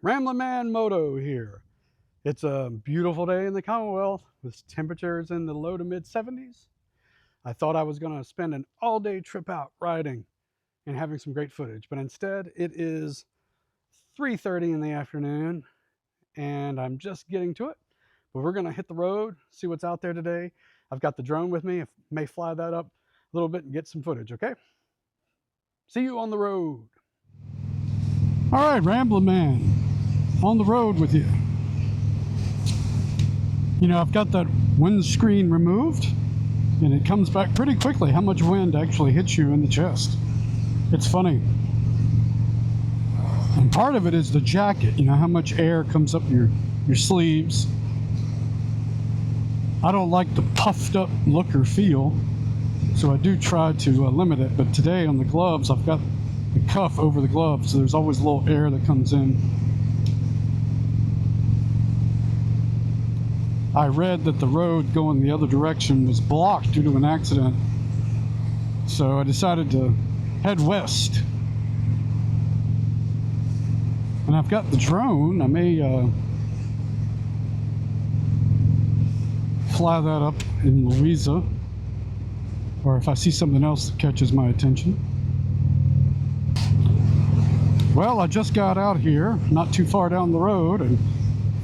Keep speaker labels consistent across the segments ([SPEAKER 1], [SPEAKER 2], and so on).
[SPEAKER 1] Ramblin' Man Moto here. It's a beautiful day in the Commonwealth with temperatures in the low to mid 70s. I thought I was going to spend an all-day trip out riding and having some great footage, but instead it is 3:30 in the afternoon and I'm just getting to it. But we're going to hit the road, see what's out there today. I've got the drone with me. I may fly that up a little bit and get some footage, okay? See you on the road. All right, Ramblin' Man, on the road with you. You know, I've got that windscreen removed and it comes back pretty quickly how much wind actually hits you in the chest. It's funny. And part of it is the jacket, you know, how much air comes up your sleeves. I don't like the puffed up look or feel, so I do try to limit it. But today on the gloves, I've got the cuff over the gloves, so there's always a little air that comes in. I read that the road going the other direction was blocked due to an accident, so I decided to head west. And I've got the drone. I may fly that up in Louisa, or if I see something else that catches my attention. Well, I just got out here, not too far down the road, and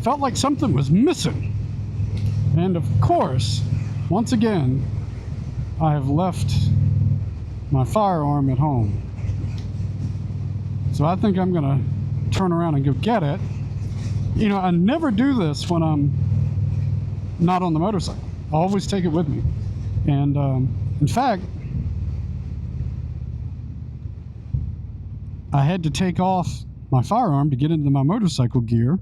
[SPEAKER 1] felt like something was missing. And of course, once again, I have left my firearm at home. So I think I'm gonna turn around and go get it. You know, I never do this when I'm not on the motorcycle. I always take it with me. And in fact, I had to take off my firearm to get into my motorcycle gear.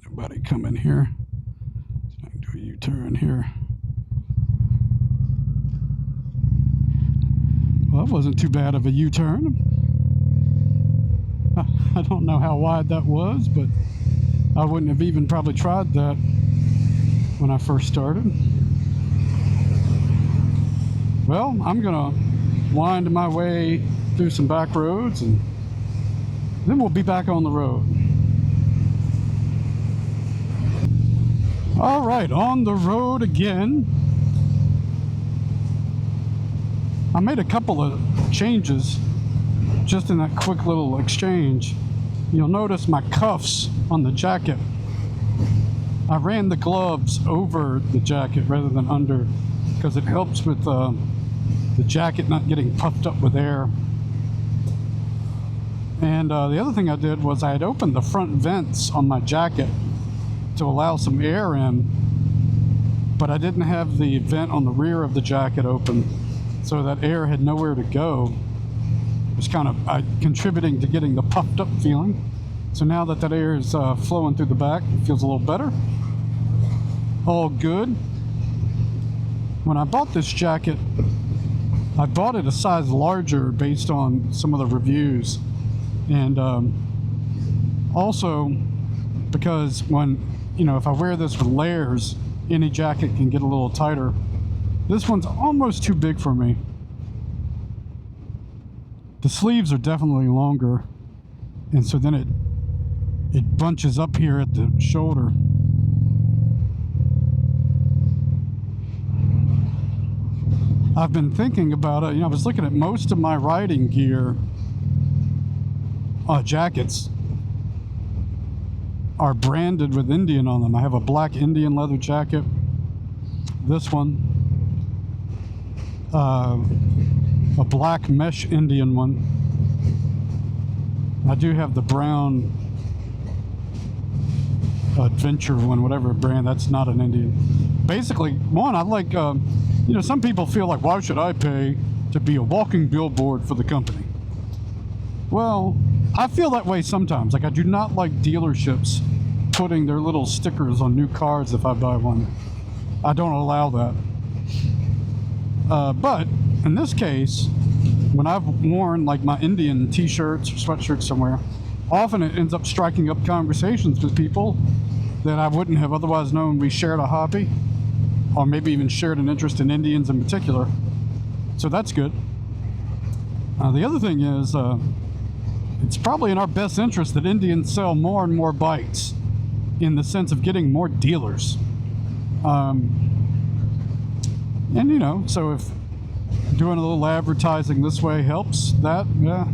[SPEAKER 1] Nobody come in here. So I can do a U-turn here. Well, that wasn't too bad of a U-turn. I don't know how wide that was, but I wouldn't have even probably tried that when I first started. Well, I'm gonna wind my way through some back roads and then we'll be back on the road. All right, on the road again. I made a couple of changes just in that quick little exchange. You'll notice my cuffs on the jacket. I ran the gloves over the jacket rather than under because it helps with the jacket not getting puffed up with air. And the other thing I did was I had opened the front vents on my jacket to allow some air in, but I didn't have the vent on the rear of the jacket open, so that air had nowhere to go. It was kind of contributing to getting the puffed up feeling. So now that air is flowing through the back, it feels a little better. All good. When I bought this jacket, I bought it a size larger based on some of the reviews. And also because when, you know, if I wear this with layers, any jacket can get a little tighter. This one's almost too big for me. The sleeves are definitely longer, and so then it bunches up here at the shoulder. I've been thinking about it. You know, I was looking at most of my riding gear. Jackets are branded with Indian on them. I have a black Indian leather jacket. This one. A black mesh Indian one. I do have the brown Adventure one, whatever brand. That's not an Indian. Basically, one, I like, you know, some people feel like, why should I pay to be a walking billboard for the company? Well, I feel that way sometimes. Like, I do not like dealerships putting their little stickers on new cars if I buy one. I don't allow that. But in this case, when I've worn like my Indian t-shirts or sweatshirts somewhere, often it ends up striking up conversations with people that I wouldn't have otherwise known we shared a hobby. or maybe even shared an interest in Indians in particular. So that's good. The other thing is, it's probably in our best interest that Indians sell more and more bikes, in the sense of getting more dealers. And you know, so if doing a little advertising this way helps that, yeah,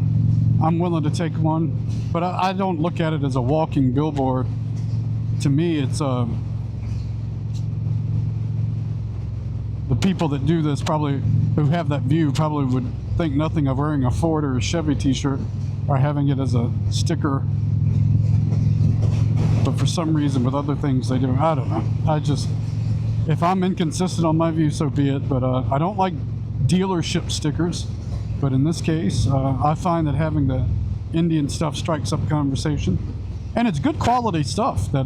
[SPEAKER 1] I'm willing to take one. But I don't look at it as a walking billboard. To me, it's the people that do this, probably who have that view, probably would think nothing of wearing a Ford or a Chevy t-shirt or having it as a sticker. But for some reason with other things they do, I don't know. If I'm inconsistent on my view, so be it. But I don't like dealership stickers. But in this case, I find that having the Indian stuff strikes up conversation. And it's good quality stuff that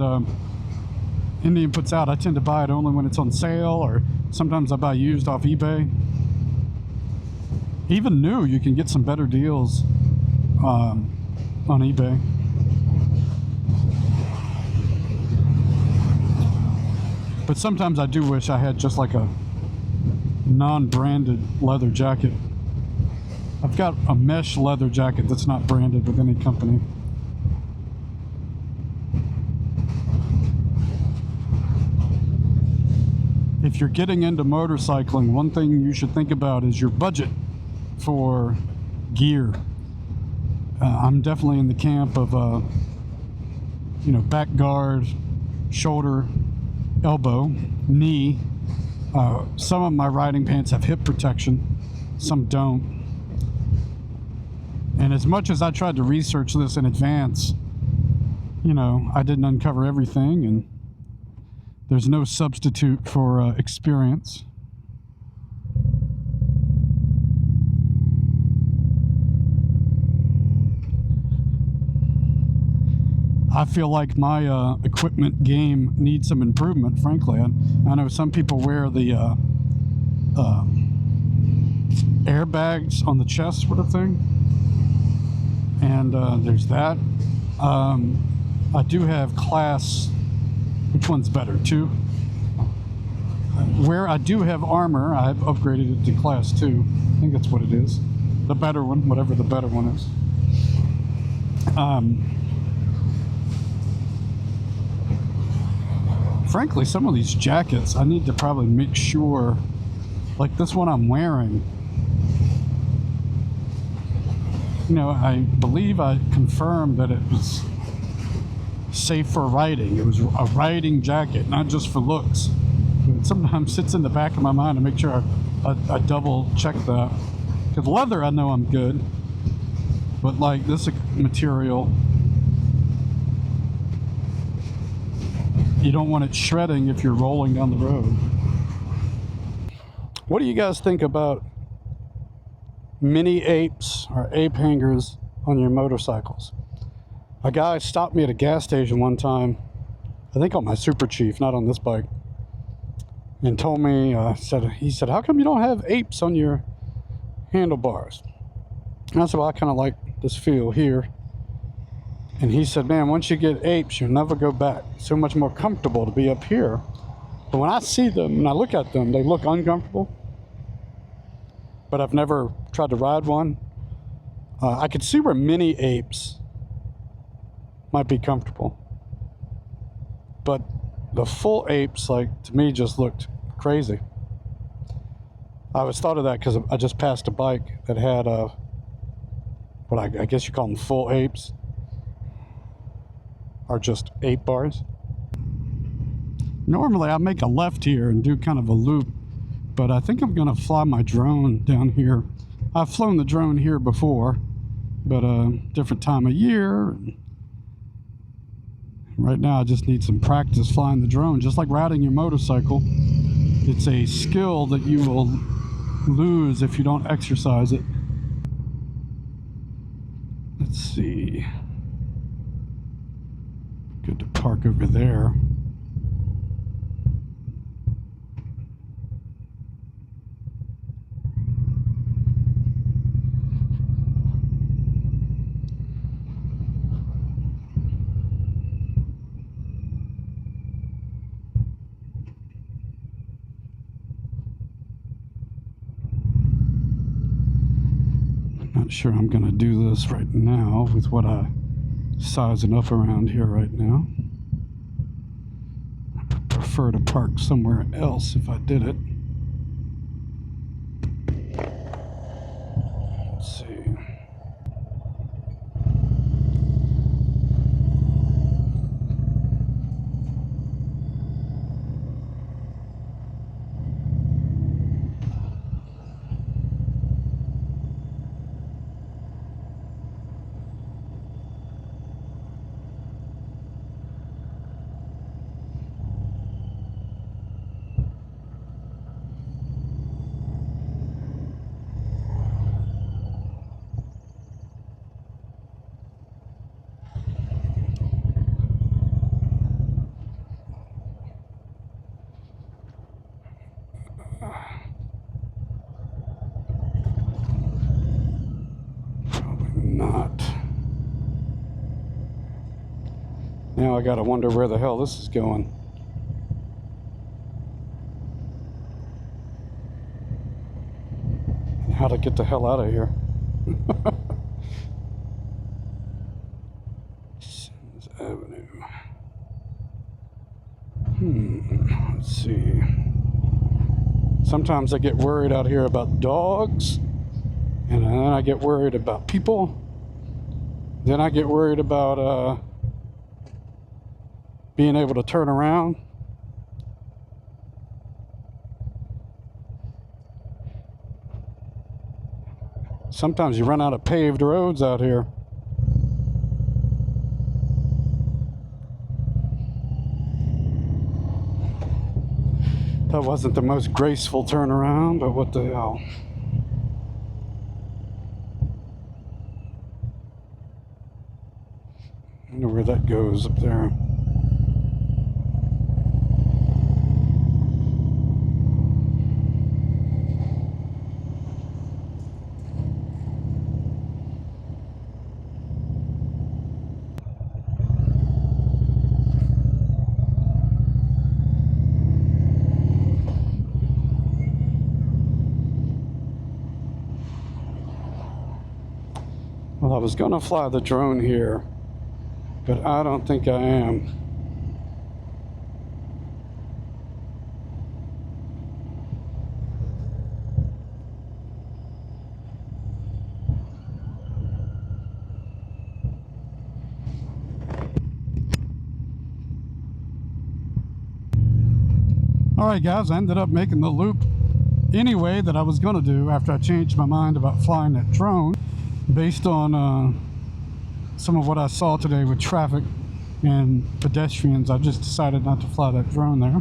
[SPEAKER 1] Indian puts out. I tend to buy it only when it's on sale, or sometimes I buy used off eBay. Even new, you can get some better deals on eBay. But sometimes I do wish I had just like a non-branded leather jacket. I've got a mesh leather jacket that's not branded with any company. If you're getting into motorcycling, one thing you should think about is your budget for gear. I'm definitely in the camp of, you know, back guard, shoulder, elbow, knee. Some of my riding pants have hip protection, some don't. And as much as I tried to research this in advance, you know, I didn't uncover everything, and there's no substitute for experience. I feel like my equipment game needs some improvement, frankly. I know some people wear the airbags on the chest sort of thing. And there's that. I do have class, which one's better? 2? Where I do have armor, I've upgraded it to class 2. I think that's what it is. The better one, whatever the better one is. Frankly, some of these jackets, I need to probably make sure, like this one I'm wearing, you know, I believe I confirmed that it was safe for riding. It was a riding jacket, not just for looks. It sometimes sits in the back of my mind to make sure I double check that. Because leather, I know I'm good, but like this material, you don't want it shredding if you're rolling down the road. What do you guys think about Mini-Apes or ape hangers on your motorcycles? A guy stopped me at a gas station one time, I think on my Super Chief, not on this bike, and told me, he said, how come you don't have apes on your handlebars? And I said, well, I kind of like this feel here. And he said, man, once you get apes, you'll never go back. It's so much more comfortable to be up here. But when I see them and I look at them, they look uncomfortable. But I've never tried to ride one. I could see where Mini-Apes might be comfortable. But the full apes, like, to me, just looked crazy. I always thought of that because I just passed a bike that had, what I guess you call them full apes. Or just 8 bars. Normally I make a left here and do kind of a loop, but I think I'm gonna fly my drone down here. I've flown the drone here before, but different time of year. Right now I just need some practice flying the drone, just like riding your motorcycle. It's a skill that you will lose if you don't exercise it. Let's see. Good to park over there. Not sure I'm gonna do this right now with what I sizing up around here right now. I prefer to park somewhere else if I did it. Let's see. Not. Now I gotta wonder where the hell this is going. And how to get the hell out of here. Sims Avenue. Let's see. Sometimes I get worried out here about dogs, and then I get worried about people. Then I get worried about being able to turn around. Sometimes you run out of paved roads out here. That wasn't the most graceful turnaround, but what the hell. I wonder where that goes up there. Well, I was gonna fly the drone here, but I don't think I am. Alright guys, I ended up making the loop anyway that I was gonna do after I changed my mind about flying that drone. Based on some of what I saw today with traffic and pedestrians, I just decided not to fly that drone there.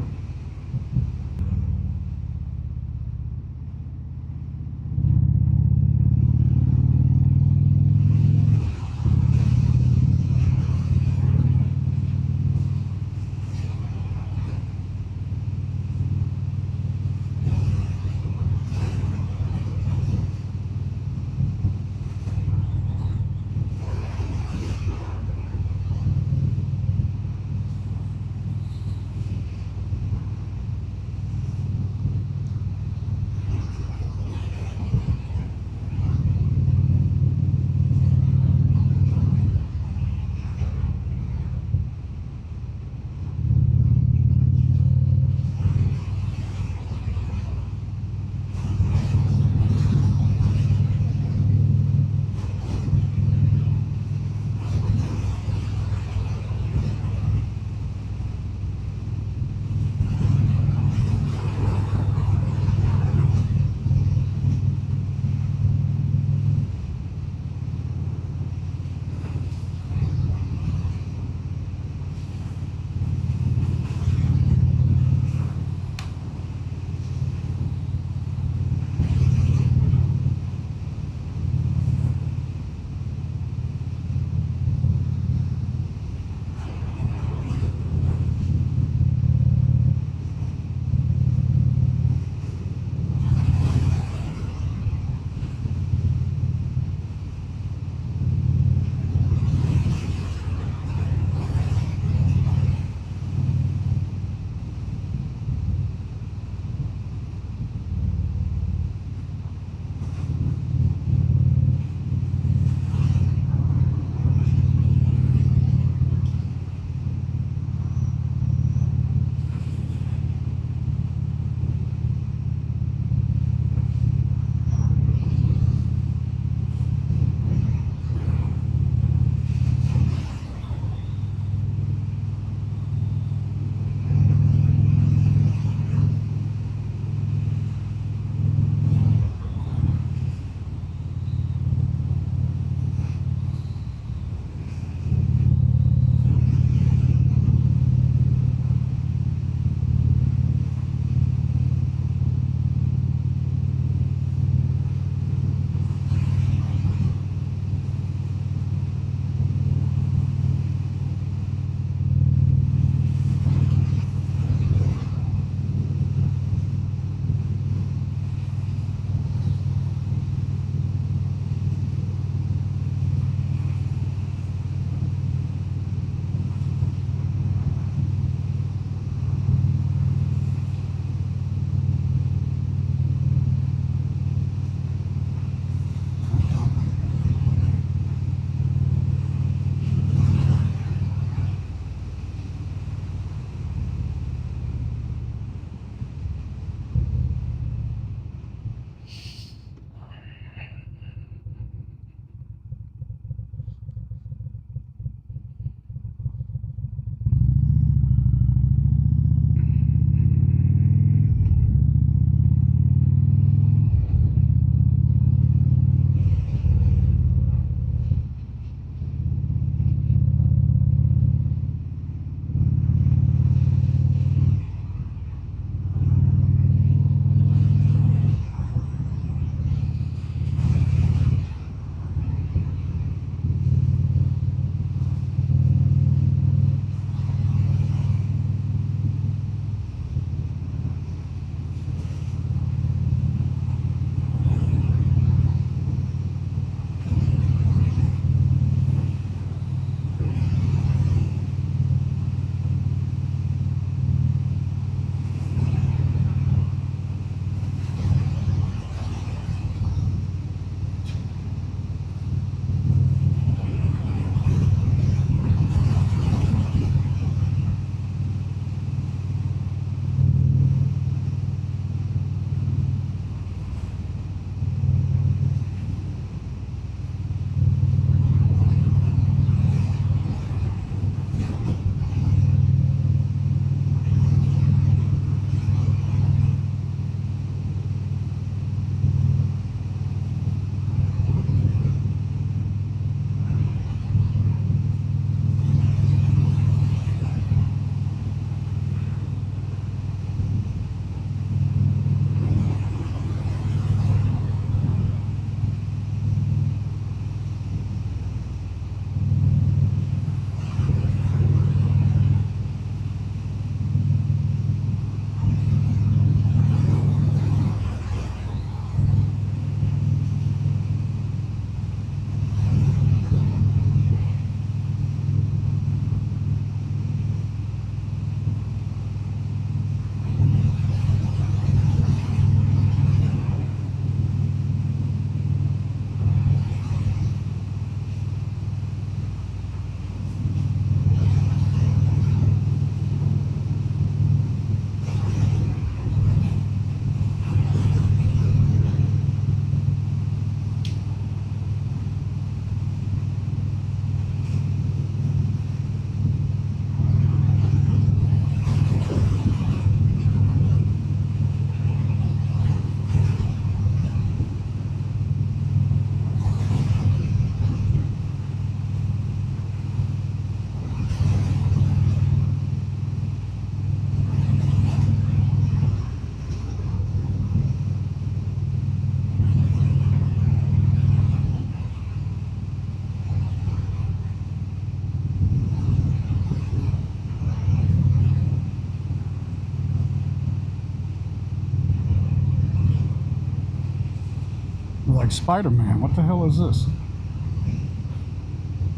[SPEAKER 1] like Spider-Man. What the hell is this?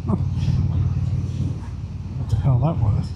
[SPEAKER 1] What the hell that was?